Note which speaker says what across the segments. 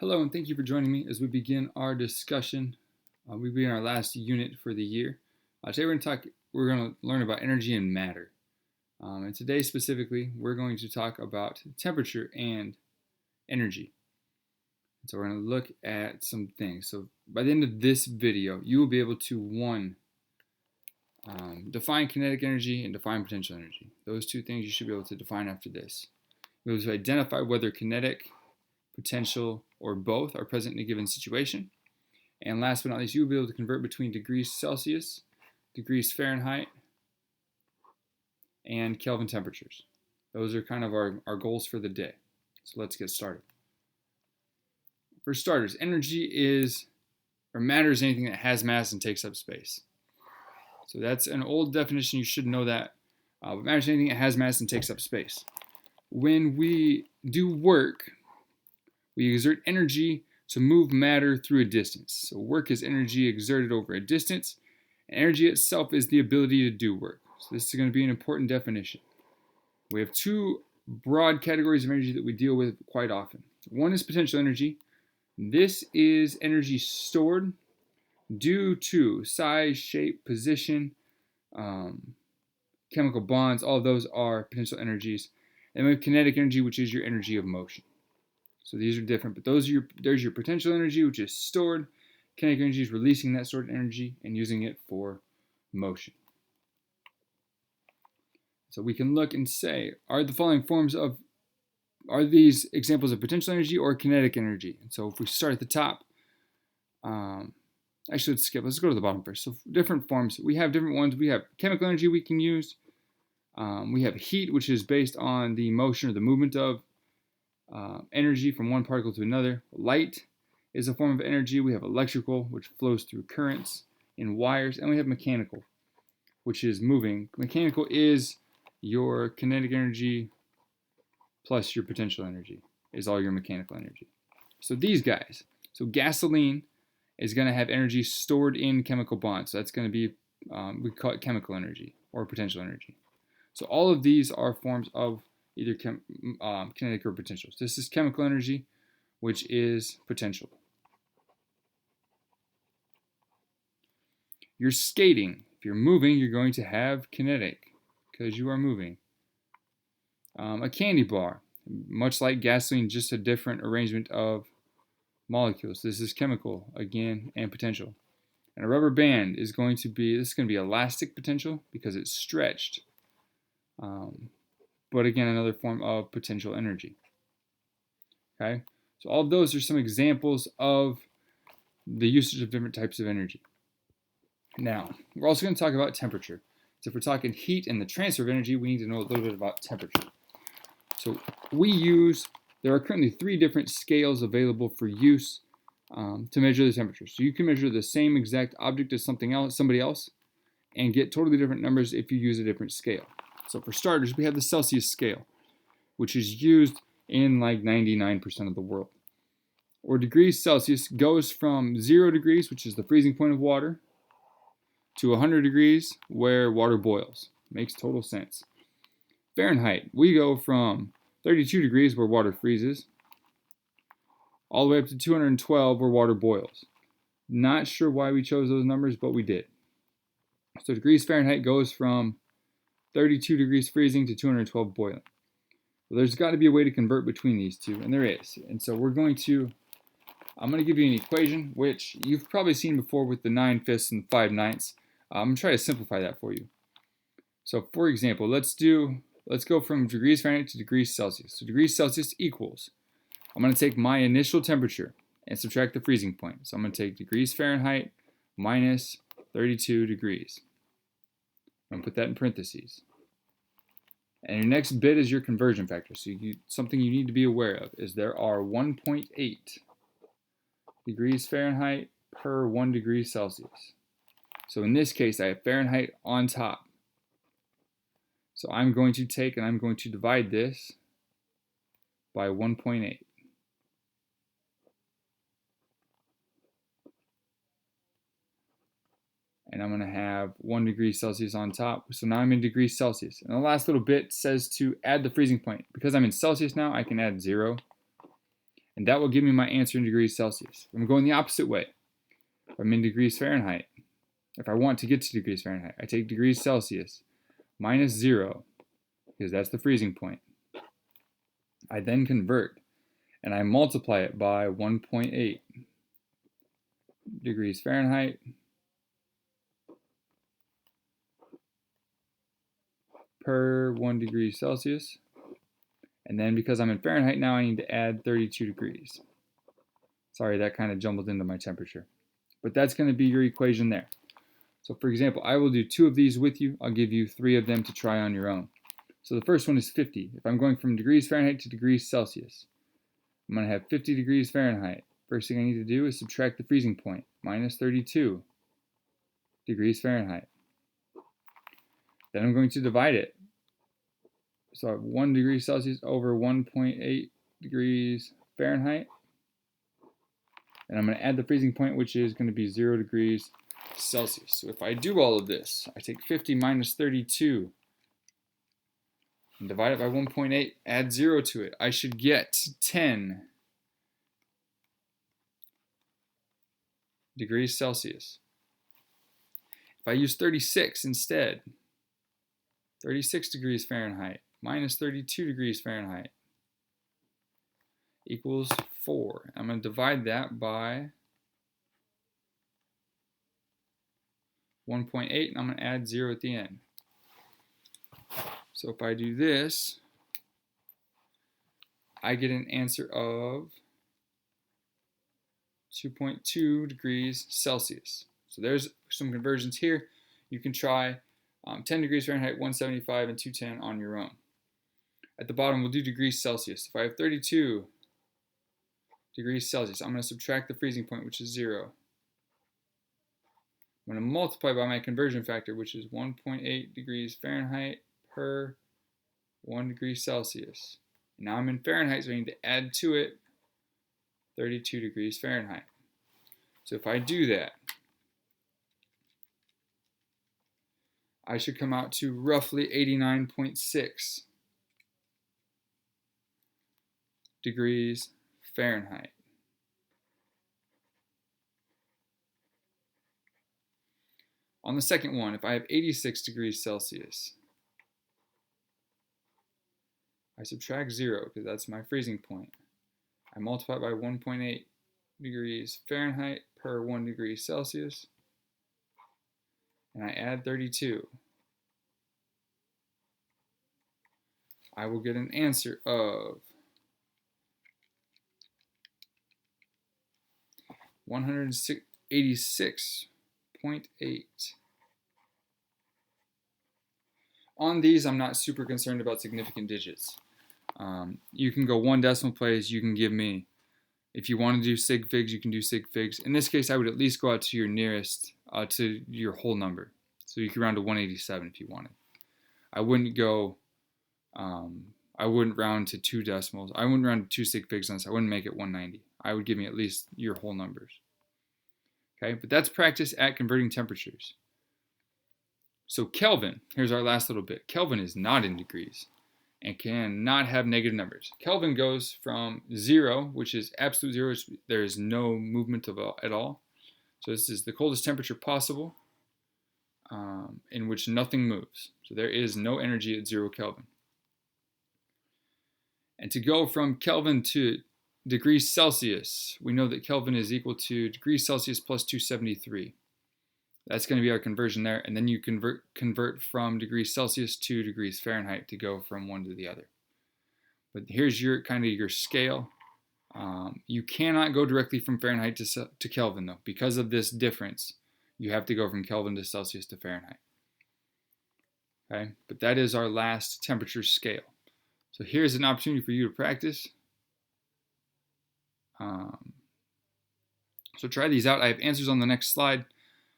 Speaker 1: Hello, and thank you for joining me as we begin our discussion. We begin our last unit for the year. Today we're going to learn about energy and matter. And today specifically, we're going to talk about temperature and energy. So we're going to look at some things. So by the end of this video, you will be able to, define kinetic energy and define potential energy. Those two things you should be able to define after this. You'll be able to identify whether kinetic, potential, or both are present in a given situation. And last but not least, you'll be able to convert between degrees Celsius, degrees Fahrenheit, and Kelvin temperatures. Those are kind of our goals for the day. So let's get started. For starters, energy is, or matter is anything that has mass and takes up space. So that's an old definition, you should know that. But matter is anything that has mass and takes up space. When we do work, we exert energy to move matter through a distance. So work is energy exerted over a distance. And energy itself is the ability to do work. So this is going to be an important definition. We have two broad categories of energy that we deal with quite often. One is potential energy. This is energy stored due to size, shape, position, chemical bonds. All of those are potential energies. And we have kinetic energy, which is your energy of motion. So these are different, but there's your potential energy, which is stored. Kinetic energy is releasing that stored energy and using it for motion. So we can look and say, are these examples of potential energy or kinetic energy? And so if we start at the top, actually let's go to the bottom first. So different forms, we have different ones. We have chemical energy we can use. We have heat, which is based on the motion or the movement of energy from one particle to another. Light is a form of energy. We have electrical, which flows through currents in wires, and we have mechanical, which is moving. Mechanical is your kinetic energy plus your potential energy is all your mechanical energy. So these guys, so gasoline is going to have energy stored in chemical bonds. So that's going to be, we call it chemical energy or potential energy. So all of these are forms of either kinetic or potential. So this is chemical energy, which is potential. You're skating. If you're moving, you're going to have kinetic because you are moving. A candy bar, much like gasoline, just a different arrangement of molecules. This is chemical again and potential. And a rubber band is going to be elastic potential because it's stretched. But again, another form of potential energy. Okay, so all of those are some examples of the usage of different types of energy. Now, we're also going to talk about temperature. So if we're talking heat and the transfer of energy, we need to know a little bit about temperature. So there are currently 3 different scales available for use to measure the temperature. So you can measure the same exact object as somebody else, and get totally different numbers if you use a different scale. So for starters, we have the Celsius scale, which is used in like 99% of the world. Or degrees Celsius goes from 0 degrees, which is the freezing point of water, to 100 degrees where water boils. Makes total sense. Fahrenheit, we go from 32 degrees where water freezes, all the way up to 212 where water boils. Not sure why we chose those numbers, but we did. So degrees Fahrenheit goes from 32 degrees freezing to 212 boiling. Well, there's got to be a way to convert between these two, and there is. And so I'm going to give you an equation, which you've probably seen before with the 9/5 and 5/9. I'm going to try to simplify that for you. So for example, let's go from degrees Fahrenheit to degrees Celsius. So degrees Celsius equals, I'm going to take my initial temperature and subtract the freezing point. So I'm going to take degrees Fahrenheit minus 32 degrees. I'm going to put that in parentheses. And your next bit is your conversion factor. So something you need to be aware of is there are 1.8 degrees Fahrenheit per 1 degree Celsius. So in this case, I have Fahrenheit on top. So I'm going to take and I'm going to divide this by 1.8. And I'm going to have 1 degree Celsius on top. So now I'm in degrees Celsius. And the last little bit says to add the freezing point. Because I'm in Celsius now, I can add 0. And that will give me my answer in degrees Celsius. I'm going the opposite way. If I'm in degrees Fahrenheit, if I want to get to degrees Fahrenheit, I take degrees Celsius minus 0, because that's the freezing point. I then convert, and I multiply it by 1.8 degrees Fahrenheit per 1 degree Celsius. And then because I'm in Fahrenheit now, I need to add 32 degrees. Sorry, that kind of jumbled into my temperature. But that's going to be your equation there. So for example, I will do 2 of these with you. I'll give you 3 of them to try on your own. So the first one is 50. If I'm going from degrees Fahrenheit to degrees Celsius, I'm going to have 50 degrees Fahrenheit. First thing I need to do is subtract the freezing point, minus 32 degrees Fahrenheit. Then I'm going to divide it. So I have 1 degree Celsius over 1.8 degrees Fahrenheit. And I'm going to add the freezing point, which is going to be 0 degrees Celsius. So if I do all of this, I take 50 minus 32 and divide it by 1.8, add 0 to it. I should get 10 degrees Celsius. If I use 36 instead, 36 degrees Fahrenheit minus 32 degrees Fahrenheit equals 4. I'm going to divide that by 1.8, and I'm going to add 0 at the end. So if I do this, I get an answer of 2.2 degrees Celsius. So there's some conversions here. You can try 10 degrees Fahrenheit, 175, and 210 on your own. At the bottom, we'll do degrees Celsius. If I have 32 degrees Celsius, I'm going to subtract the freezing point, which is 0. I'm going to multiply by my conversion factor, which is 1.8 degrees Fahrenheit per 1 degree Celsius. Now I'm in Fahrenheit, so I need to add to it 32 degrees Fahrenheit. So if I do that, I should come out to roughly 89.6 degrees Fahrenheit. On the second one, if I have 86 degrees Celsius, I subtract 0 because that's my freezing point. I multiply by 1.8 degrees Fahrenheit per 1 degree Celsius, and I add 32. I will get an answer of 186.8. On these, I'm not super concerned about significant digits. You can go 1 decimal place. You can give me, if you want to do sig figs, you can do sig figs. In this case, I would at least go out to your nearest, to your whole number. So you could round to 187 if you wanted. I wouldn't go, I wouldn't round to 2 decimals. I wouldn't round to 2 sig figs on this. I wouldn't make it 190. I would give me at least your whole numbers. Okay, but that's practice at converting temperatures. So Kelvin, here's our last little bit. Kelvin is not in degrees and cannot have negative numbers. Kelvin goes from 0, which is absolute 0. There is no movement at all. So this is the coldest temperature possible in which nothing moves. So there is no energy at 0 Kelvin. And to go from Kelvin to degrees Celsius, we know that Kelvin is equal to degrees Celsius plus 273. That's going to be our conversion there. And then you convert from degrees Celsius to degrees Fahrenheit to go from one to the other. But here's your kind of your scale. You cannot go directly from Fahrenheit to Kelvin, though. Because of this difference, you have to go from Kelvin to Celsius to Fahrenheit. Okay? But that is our last temperature scale. So here's an opportunity for you to practice. So try these out. I have answers on the next slide.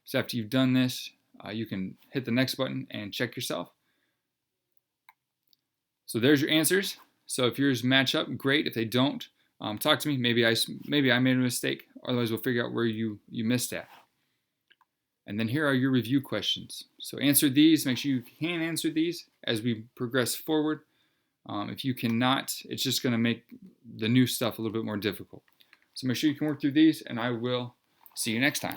Speaker 1: So after you've done this, you can hit the next button and check yourself. So there's your answers. So if yours match up, great. If they don't, talk to me. Maybe I made a mistake. Otherwise, we'll figure out where you missed at. And then here are your review questions. So answer these. Make sure you can answer these as we progress forward. If you cannot, it's just going to make the new stuff a little bit more difficult. So make sure you can work through these, and I will see you next time.